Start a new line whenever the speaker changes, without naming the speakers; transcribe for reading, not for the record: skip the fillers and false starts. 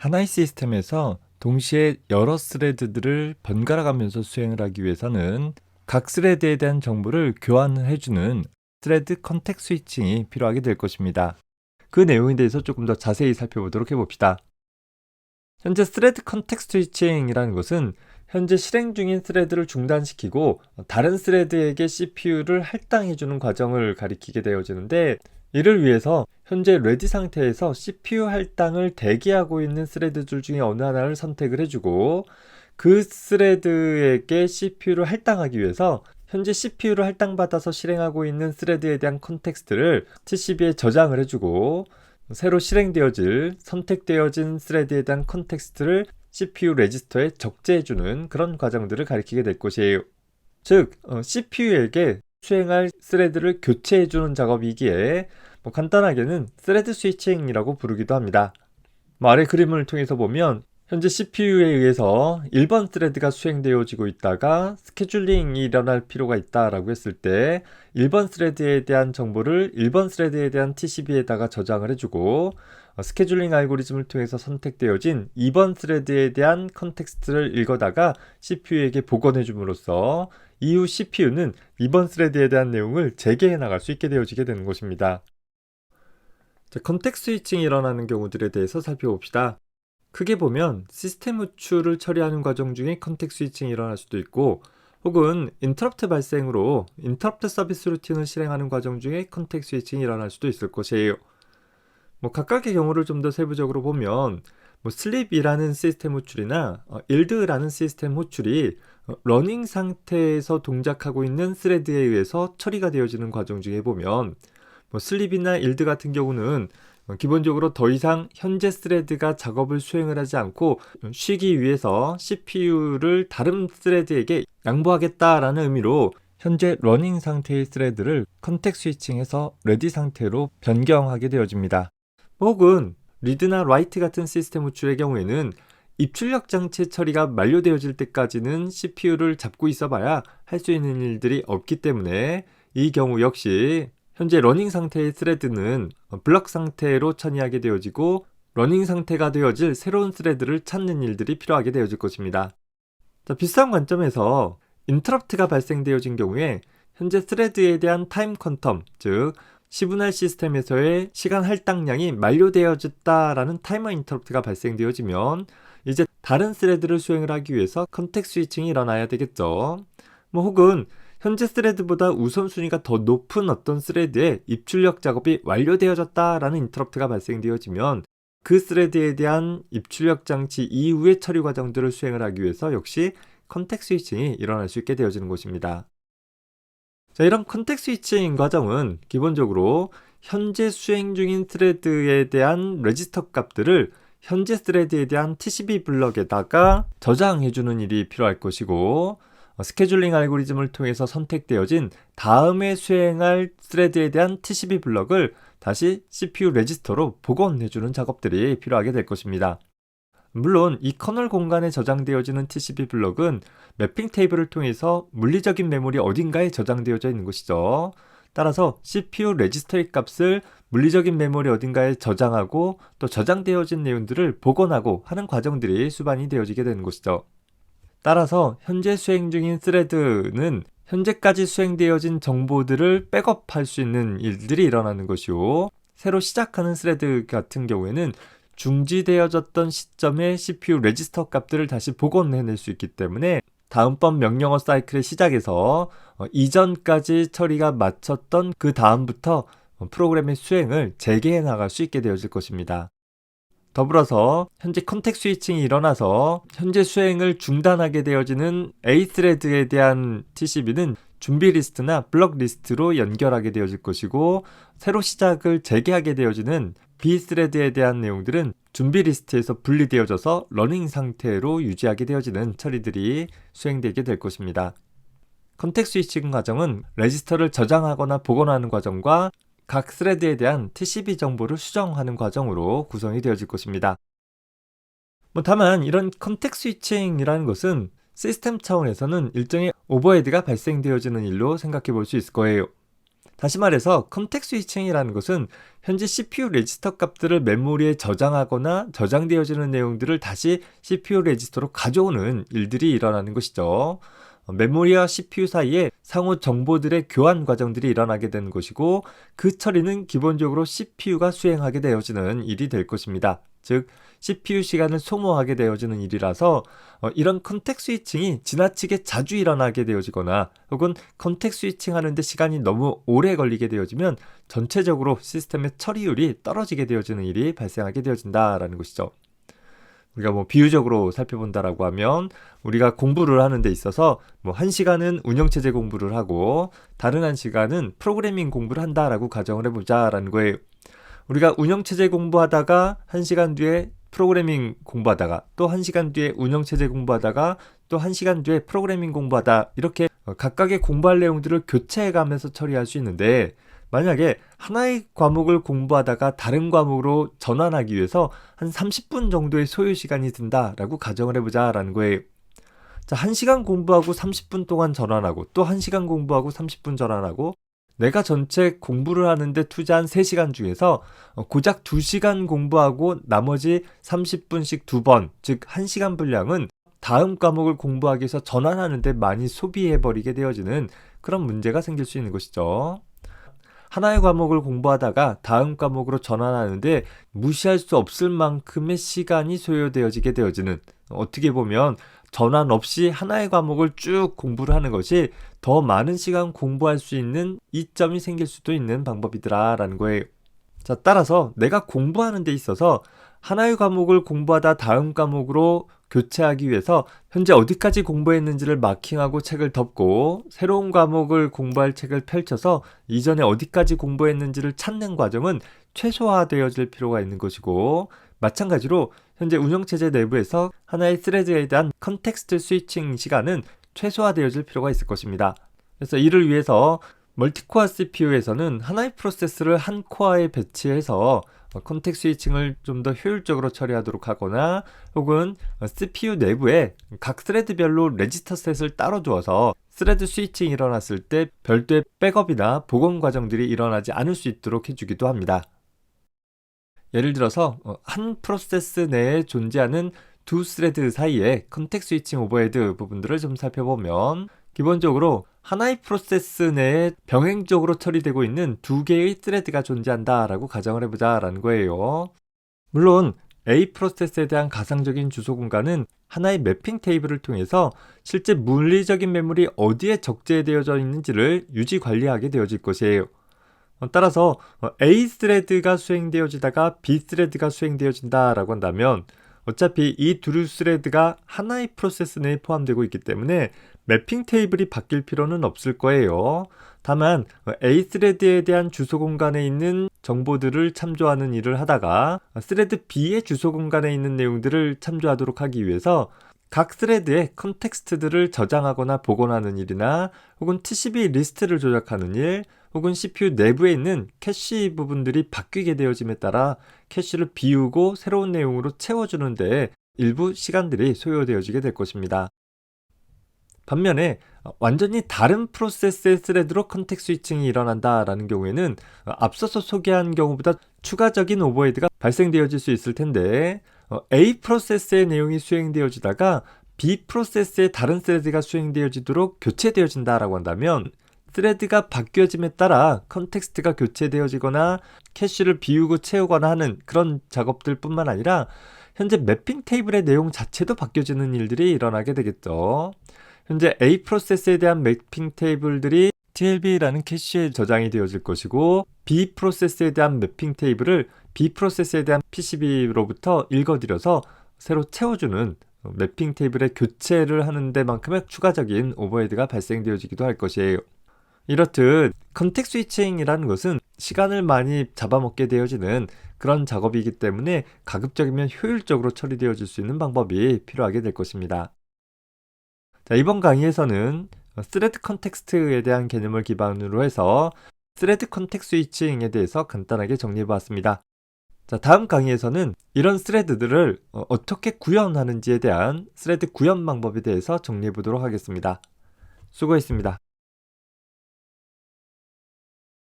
하나의 시스템에서 동시에 여러 스레드들을 번갈아 가면서 수행을 하기 위해서는 각 스레드에 대한 정보를 교환을 해주는 스레드 컨텍 스위칭이 필요하게 될 것입니다. 그 내용에 대해서 조금 더 자세히 살펴보도록 해봅시다. 현재 스레드 컨텍 스위칭이라는 것은 현재 실행 중인 스레드를 중단시키고 다른 스레드에게 CPU를 할당해주는 과정을 가리키게 되어지는데, 이를 위해서 현재 레디 상태에서 CPU 할당을 대기하고 있는 스레드들 중에 어느 하나를 선택을 해주고, 그 스레드에게 CPU를 할당하기 위해서 현재 CPU를 할당받아서 실행하고 있는 스레드에 대한 컨텍스트를 TCP에 저장을 해주고, 새로 실행되어질 선택되어진 스레드에 대한 컨텍스트를 CPU 레지스터에 적재해주는 그런 과정들을 가리키게 될 것이에요. 즉, CPU에게 수행할 스레드를 교체해주는 작업이기에 간단하게는 스레드 스위칭이라고 부르기도 합니다. 아래 그림을 통해서 보면 현재 CPU에 의해서 1번 스레드가 수행되어지고 있다가 스케줄링이 일어날 필요가 있다라고 했을 때 1번 스레드에 대한 정보를 1번 스레드에 대한 TCP에다가 저장을 해주고, 스케줄링 알고리즘을 통해서 선택되어진 2번 스레드에 대한 컨텍스트를 읽어다가 CPU에게 복원해 줌으로써 이후 CPU는 2번 스레드에 대한 내용을 재개해 나갈 수 있게 되어지게 되는 것입니다. 컨텍 스위칭이 일어나는 경우들에 대해서 살펴봅시다. 크게 보면 시스템 호출을 처리하는 과정 중에 컨텍 스위칭이 일어날 수도 있고, 혹은 인터럽트 발생으로 인터럽트 서비스 루틴을 실행하는 과정 중에 컨텍 스위칭이 일어날 수도 있을 것이에요. 각각의 경우를 좀 더 세부적으로 보면 슬립이라는 시스템 호출이나 일드라는 시스템 호출이 러닝 상태에서 동작하고 있는 스레드에 의해서 처리가 되어지는 과정 중에 보면, 슬립이나 일드 같은 경우는 기본적으로 더 이상 현재 스레드가 작업을 수행을 하지 않고 쉬기 위해서 CPU를 다른 스레드에게 양보하겠다라는 의미로 현재 러닝 상태의 스레드를 컨텍 스위칭해서 레디 상태로 변경하게 되어집니다. 혹은 리드나 라이트 같은 시스템 호출의 경우에는 입출력 장치 처리가 만료되어질 때까지는 CPU를 잡고 있어봐야 할 수 있는 일들이 없기 때문에 이 경우 역시 현재 러닝 상태의 스레드는 블럭 상태로 처리하게 되어지고, 러닝 상태가 되어질 새로운 스레드를 찾는 일들이 필요하게 되어질 것입니다. 비슷한 관점에서 인터럽트가 발생되어진 경우에 현재 스레드에 대한 타임 퀀텀, 즉 시분할 시스템에서의 시간 할당량이 만료되어졌다라는 타이머 인터럽트가 발생되어지면 이제 다른 스레드를 수행을 하기 위해서 컨텍 스위칭이 일어나야 되겠죠. 혹은 현재 스레드보다 우선순위가 더 높은 어떤 스레드에 입출력 작업이 완료되어졌다라는 인터럽트가 발생되어지면 그 스레드에 대한 입출력 장치 이후의 처리 과정들을 수행을 하기 위해서 역시 컨텍 스위칭이 일어날 수 있게 되어지는 것입니다. 이런 컨텍 스위칭 과정은 기본적으로 현재 수행 중인 스레드에 대한 레지스터 값들을 현재 스레드에 대한 TCP 블럭에다가 저장해주는 일이 필요할 것이고, 스케줄링 알고리즘을 통해서 선택되어진 다음에 수행할 스레드에 대한 TCP 블럭을 다시 CPU 레지스터로 복원해주는 작업들이 필요하게 될 것입니다. 물론 이 커널 공간에 저장되어지는 TCP 블럭은 매핑 테이블을 통해서 물리적인 메모리 어딘가에 저장되어져 있는 것이죠. 따라서 CPU 레지스터의 값을 물리적인 메모리 어딘가에 저장하고 또 저장되어진 내용들을 복원하고 하는 과정들이 수반이 되어지게 되는 것이죠. 따라서 현재 수행 중인 스레드는 현재까지 수행되어진 정보들을 백업할 수 있는 일들이 일어나는 것이고, 새로 시작하는 스레드 같은 경우에는 중지되어졌던 시점에 CPU 레지스터 값들을 다시 복원해낼 수 있기 때문에 다음번 명령어 사이클의 시작에서 이전까지 처리가 마쳤던 그 다음부터 프로그램의 수행을 재개해 나갈 수 있게 되어질 것입니다. 더불어서 현재 컨텍 스위칭이 일어나서 현재 수행을 중단하게 되어지는 A 스레드에 대한 TCP는 준비 리스트나 블럭 리스트로 연결하게 되어질 것이고, 새로 시작을 재개하게 되어지는 B 스레드에 대한 내용들은 준비 리스트에서 분리되어져서 러닝 상태로 유지하게 되어지는 처리들이 수행되게 될 것입니다. 컨텍 스위칭 과정은 레지스터를 저장하거나 복원하는 과정과 각 스레드에 대한 TCP 정보를 수정하는 과정으로 구성이 되어질 것입니다. 다만 이런 컨텍 스위칭이라는 것은 시스템 차원에서는 일종의 오버헤드가 발생되어지는 일로 생각해 볼 수 있을 거예요. 다시 말해서 컨텍스트 스위칭이라는 것은 현재 CPU 레지스터 값들을 메모리에 저장하거나 저장되어지는 내용들을 다시 CPU 레지스터로 가져오는 일들이 일어나는 것이죠. 메모리와 CPU 사이에 상호 정보들의 교환 과정들이 일어나게 되는 것이고, 그 처리는 기본적으로 CPU가 수행하게 되어지는 일이 될 것입니다. 즉 CPU 시간을 소모하게 되어지는 일이라서 이런 컨텍스트 스위칭이 지나치게 자주 일어나게 되어지거나 혹은 컨텍스트 스위칭 하는데 시간이 너무 오래 걸리게 되어지면 전체적으로 시스템의 처리율이 떨어지게 되어지는 일이 발생하게 되어진다라는 것이죠. 우리가 비유적으로 살펴본다라고 하면, 우리가 공부를 하는 데 있어서 1시간은 운영체제 공부를 하고 다른 1시간은 프로그래밍 공부를 한다라고 가정을 해보자라는 거예요. 우리가 운영체제 공부하다가 1시간 뒤에 프로그래밍 공부하다가 또 1시간 뒤에 운영체제 공부하다가 또 1시간 뒤에 프로그래밍 공부하다, 이렇게 각각의 공부할 내용들을 교체해가면서 처리할 수 있는데, 만약에 하나의 과목을 공부하다가 다른 과목으로 전환하기 위해서 한 30분 정도의 소요 시간이 든다라고 가정을 해보자라는 거예요. 자, 1시간 공부하고 30분 동안 전환하고 또 1시간 공부하고 30분 전환하고, 내가 전체 공부를 하는데 투자한 3시간 중에서 고작 2시간 공부하고 나머지 30분씩 2번, 즉 1시간 분량은 다음 과목을 공부하기 위해서 전환하는데 많이 소비해버리게 되어지는 그런 문제가 생길 수 있는 것이죠. 하나의 과목을 공부하다가 다음 과목으로 전환하는데 무시할 수 없을 만큼의 시간이 소요되어지게 되어지는, 어떻게 보면 전환 없이 하나의 과목을 쭉 공부를 하는 것이 더 많은 시간 공부할 수 있는 이점이 생길 수도 있는 방법이더라라는 거예요. 자, 따라서 내가 공부하는 데 있어서 하나의 과목을 공부하다 다음 과목으로 교체하기 위해서 현재 어디까지 공부했는지를 마킹하고 책을 덮고, 새로운 과목을 공부할 책을 펼쳐서 이전에 어디까지 공부했는지를 찾는 과정은 최소화되어질 필요가 있는 것이고, 마찬가지로 현재 운영체제 내부에서 하나의 스레드에 대한 컨텍스트 스위칭 시간은 최소화되어질 필요가 있을 것입니다. 그래서 이를 위해서 멀티코어 CPU에서는 하나의 프로세스를 한 코어에 배치해서 컨텍스트 스위칭을 좀 더 효율적으로 처리하도록 하거나, 혹은 CPU 내부에 각 스레드별로 레지스터 셋을 따로 두어서 스레드 스위칭이 일어났을 때 별도의 백업이나 복원 과정들이 일어나지 않을 수 있도록 해주기도 합니다. 예를 들어서 한 프로세스 내에 존재하는 두 스레드 사이에 컨텍스트 스위칭 오버헤드 부분들을 좀 살펴보면, 기본적으로 하나의 프로세스 내에 병행적으로 처리되고 있는 2개의 스레드가 존재한다라고 가정을 해보자라는 거예요. 물론 A 프로세스에 대한 가상적인 주소 공간은 하나의 매핑 테이블을 통해서 실제 물리적인 메모리 어디에 적재되어져 있는지를 유지 관리하게 되어질 것이에요. 따라서 A 스레드가 수행되어지다가 B 스레드가 수행되어진다라고 한다면, 어차피 이 두 스레드가 하나의 프로세스 내에 포함되고 있기 때문에 매핑 테이블이 바뀔 필요는 없을 거예요. 다만 A 스레드에 대한 주소 공간에 있는 정보들을 참조하는 일을 하다가 스레드 B의 주소 공간에 있는 내용들을 참조하도록 하기 위해서 각 스레드의 컨텍스트들을 저장하거나 복원하는 일이나, 혹은 TCP 리스트를 조작하는 일, 혹은 CPU 내부에 있는 캐시 부분들이 바뀌게 되어짐에 따라 캐시를 비우고 새로운 내용으로 채워주는 데 일부 시간들이 소요되어지게 될 것입니다. 반면에 완전히 다른 프로세스의 스레드로 컨텍스트 스위칭이 일어난다라는 경우에는 앞서서 소개한 경우보다 추가적인 오버헤드가 발생되어질 수 있을 텐데, A 프로세스의 내용이 수행되어지다가 B 프로세스의 다른 스레드가 수행되어지도록 교체되어진다라고 한다면, 스레드가 바뀌어짐에 따라 컨텍스트가 교체되어지거나 캐시를 비우고 채우거나 하는 그런 작업들 뿐만 아니라 현재 매핑 테이블의 내용 자체도 바뀌어지는 일들이 일어나게 되겠죠. 현재 A 프로세스에 대한 매핑 테이블들이 TLB라는 캐시에 저장이 되어질 것이고, B 프로세스에 대한 매핑 테이블을 B 프로세스에 대한 PCB로부터 읽어들여서 새로 채워주는 매핑 테이블의 교체를 하는 데만큼의 추가적인 오버헤드가 발생되어지기도 할 것이에요. 이렇듯 컨텍스트 스위칭이라는 것은 시간을 많이 잡아먹게 되어지는 그런 작업이기 때문에 가급적이면 효율적으로 처리되어질 수 있는 방법이 필요하게 될 것입니다. 자, 이번 강의에서는 스레드 컨텍스트에 대한 개념을 기반으로 해서 스레드 컨텍스트 스위칭에 대해서 간단하게 정리해보았습니다. 자, 다음 강의에서는 이런 스레드들을 어떻게 구현하는지에 대한 스레드 구현 방법에 대해서 정리해보도록 하겠습니다. 수고했습니다.